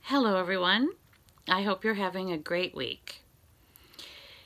Hello everyone. I hope you're having a great week.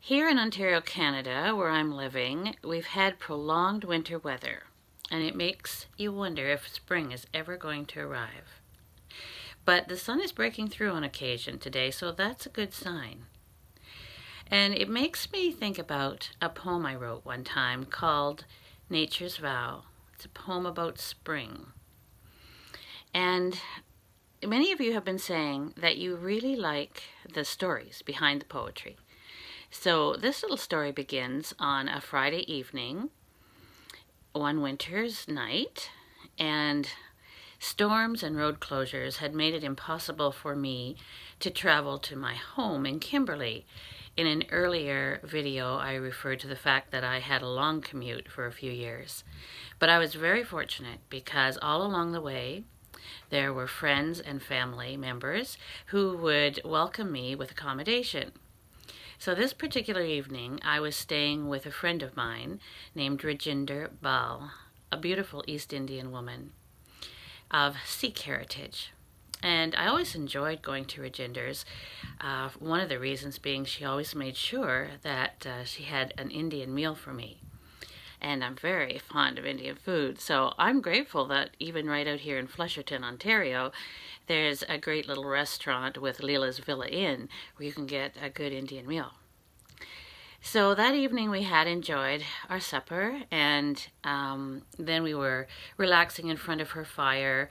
Here in Ontario, Canada, where I'm living, we've had prolonged winter weather, and it makes you wonder if spring is ever going to arrive. But the sun is breaking through on occasion today, so that's a good sign. And it makes me think about a poem I wrote one time called Nature's Vow. It's a poem about spring. And many of you have been saying that you really like the stories behind the poetry. So this little story begins on a Friday evening, one winter's night, and storms and road closures had made it impossible for me to travel to my home in Kimberley. In an earlier video, I referred to the fact that I had a long commute for a few years. But I was very fortunate because all along the way, there were friends and family members who would welcome me with accommodation. So this particular evening, I was staying with a friend of mine named Rajinder Bal, a beautiful East Indian woman of Sikh heritage. And I always enjoyed going to Rajinder's, one of the reasons being she always made sure that she had an Indian meal for me. And I'm very fond of Indian food, so I'm grateful that even right out here in Flesherton, Ontario, there's a great little restaurant with Leela's Villa Inn where you can get a good Indian meal. So that evening we had enjoyed our supper, and then we were relaxing in front of her fire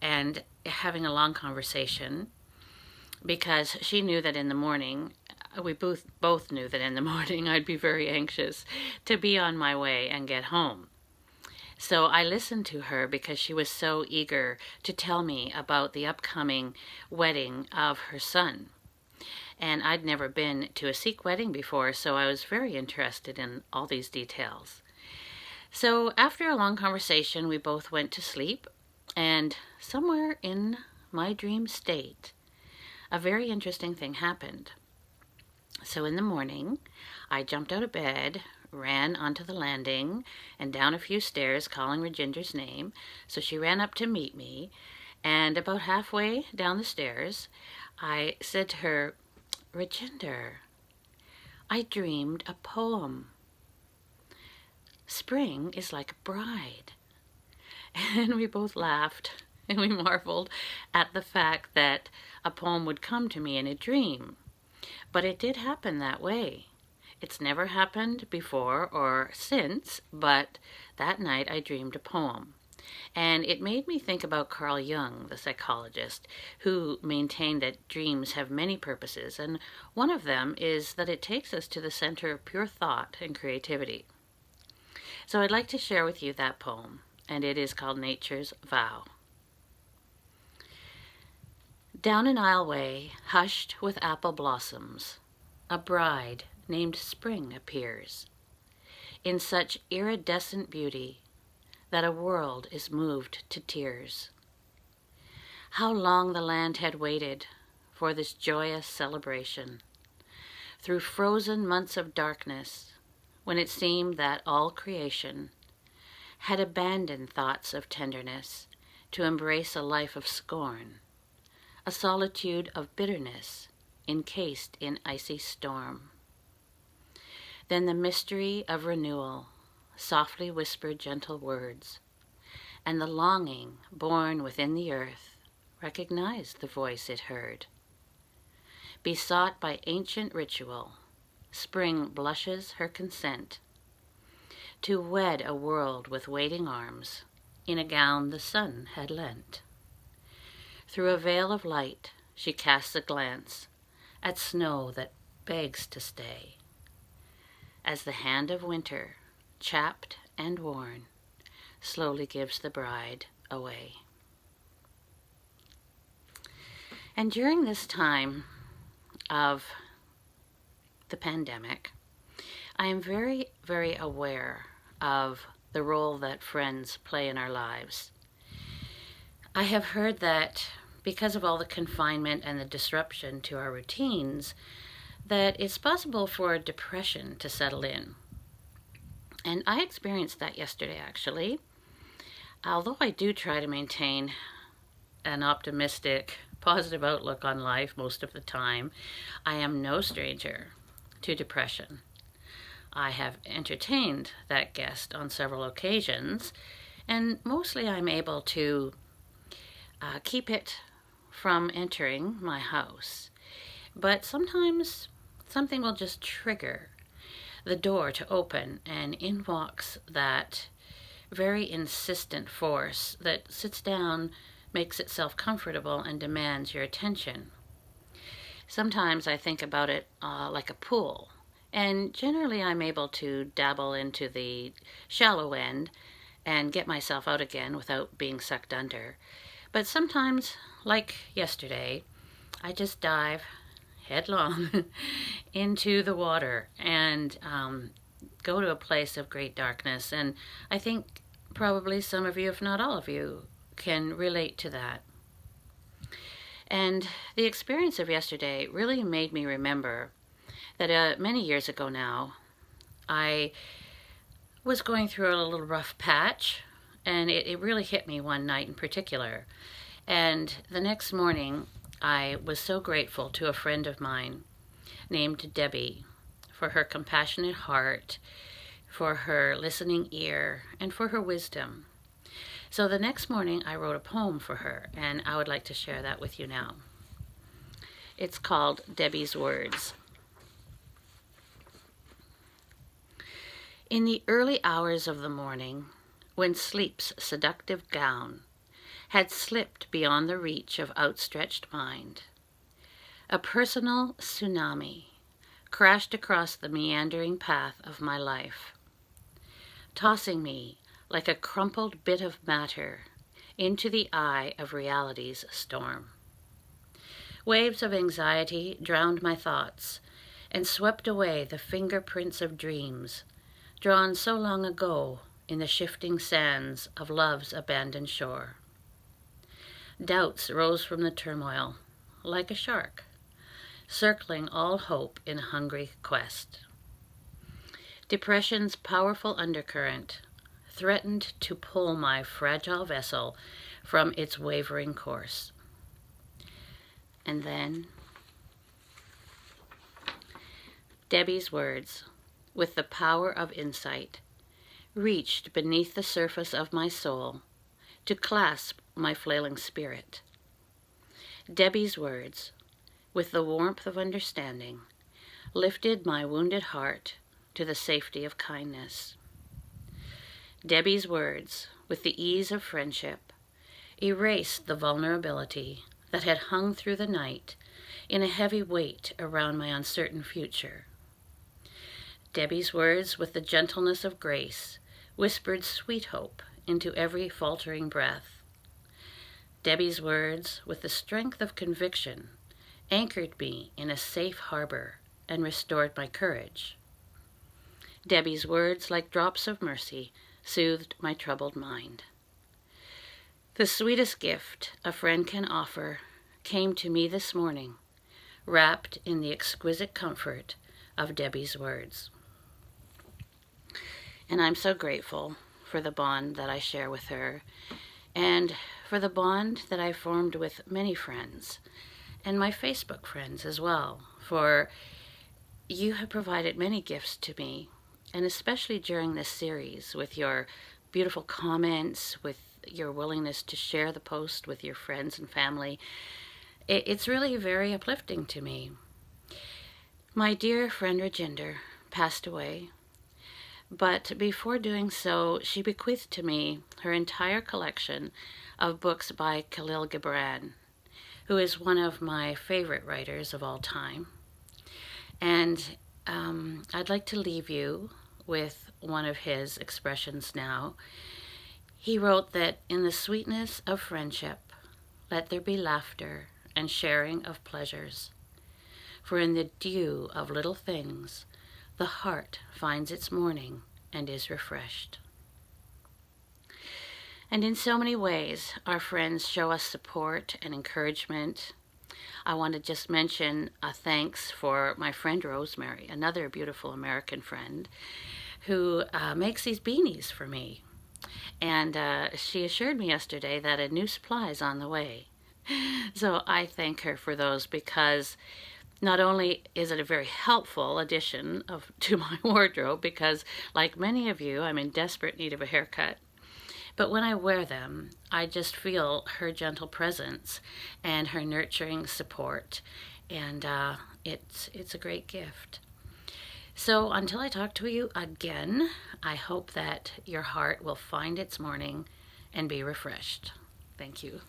and having a long conversation because she knew that in the morning, we both knew that in the morning I'd be very anxious to be on my way and get home. So I listened to her because she was so eager to tell me about the upcoming wedding of her son. And I'd never been to a Sikh wedding before, so I was very interested in all these details. So after a long conversation, we both went to sleep, and somewhere in my dream state, a very interesting thing happened. So in the morning, I jumped out of bed, ran onto the landing, and down a few stairs calling Rajinder's name. So she ran up to meet me, and about halfway down the stairs, I said to her, "Rajinder, I dreamed a poem. Spring is like a bride." And we both laughed, and we marveled at the fact that a poem would come to me in a dream. But it did happen that way. It's never happened before or since, but that night I dreamed a poem. And it made me think about Carl Jung, the psychologist, who maintained that dreams have many purposes, and one of them is that it takes us to the center of pure thought and creativity. So I'd like to share with you that poem, and it is called Nature's Vow. Down an aisleway, hushed with apple blossoms, a bride named Spring appears, in such iridescent beauty that a world is moved to tears. How long the land had waited for this joyous celebration, through frozen months of darkness, when it seemed that all creation had abandoned thoughts of tenderness to embrace a life of scorn, a solitude of bitterness encased in icy storm. Then the mystery of renewal softly whispered gentle words, and the longing born within the earth recognized the voice it heard. Besought by ancient ritual, Spring blushes her consent to wed a world with waiting arms in a gown the sun had lent. Through a veil of light, she casts a glance at snow that begs to stay, as the hand of winter, chapped and worn, slowly gives the bride away. And during this time of the pandemic, I am very, very aware of the role that friends play in our lives. I have heard that because of all the confinement and the disruption to our routines, that it's possible for depression to settle in. And I experienced that yesterday, actually. Although I do try to maintain an optimistic positive outlook on life most of the time, I am no stranger to depression. I have entertained that guest on several occasions, and mostly I'm able to keep it from entering my house. But sometimes something will just trigger the door to open, and in walks that very insistent force that sits down, makes itself comfortable, and demands your attention. Sometimes I think about it like a pool, and generally I'm able to dabble into the shallow end and get myself out again without being sucked under. But sometimes, like yesterday, I just dive headlong into the water and go to a place of great darkness. And I think probably some of you, if not all of you, can relate to that. And the experience of yesterday really made me remember that many years ago now, I was going through a little rough patch, and it really hit me one night in particular. And the next morning, I was so grateful to a friend of mine named Debbie for her compassionate heart, for her listening ear, and for her wisdom. So the next morning, I wrote a poem for her, and I would like to share that with you now. It's called Debbie's Words. In the early hours of the morning, when sleep's seductive gown had slipped beyond the reach of outstretched mind, a personal tsunami crashed across the meandering path of my life, tossing me like a crumpled bit of matter into the eye of reality's storm. Waves of anxiety drowned my thoughts and swept away the fingerprints of dreams drawn so long ago in the shifting sands of love's abandoned shore. Doubts rose from the turmoil like a shark, circling all hope in hungry quest. Depression's powerful undercurrent threatened to pull my fragile vessel from its wavering course. And then Debbie's words, with the power of insight, reached beneath the surface of my soul to clasp my flailing spirit. Debbie's words, with the warmth of understanding, lifted my wounded heart to the safety of kindness. Debbie's words, with the ease of friendship, erased the vulnerability that had hung through the night in a heavy weight around my uncertain future. Debbie's words, with the gentleness of grace, whispered sweet hope into every faltering breath. Debbie's words, with the strength of conviction, anchored me in a safe harbor and restored my courage. Debbie's words, like drops of mercy, soothed my troubled mind. The sweetest gift a friend can offer came to me this morning, wrapped in the exquisite comfort of Debbie's words. And I'm so grateful for the bond that I share with her, and for the bond that I formed with many friends, and my Facebook friends as well, for you have provided many gifts to me, and especially during this series, with your beautiful comments, with your willingness to share the post with your friends and family. It's really very uplifting to me. My dear friend Rajinder passed away, but before doing so, she bequeathed to me her entire collection of books by Khalil Gibran, who is one of my favorite writers of all time. And I'd like to leave you with one of his expressions now. He wrote that in the sweetness of friendship, let there be laughter and sharing of pleasures. For in the dew of little things, the heart finds its morning and is refreshed. And in so many ways, our friends show us support and encouragement. I want to just mention a thanks for my friend Rosemary, another beautiful American friend, who makes these beanies for me. And she assured me yesterday that a new supply is on the way. So I thank her for those because not only is it a very helpful addition to my wardrobe, because like many of you, I'm in desperate need of a haircut. But when I wear them, I just feel her gentle presence and her nurturing support, and it's a great gift. So until I talk to you again, I hope that your heart will find its morning and be refreshed. Thank you.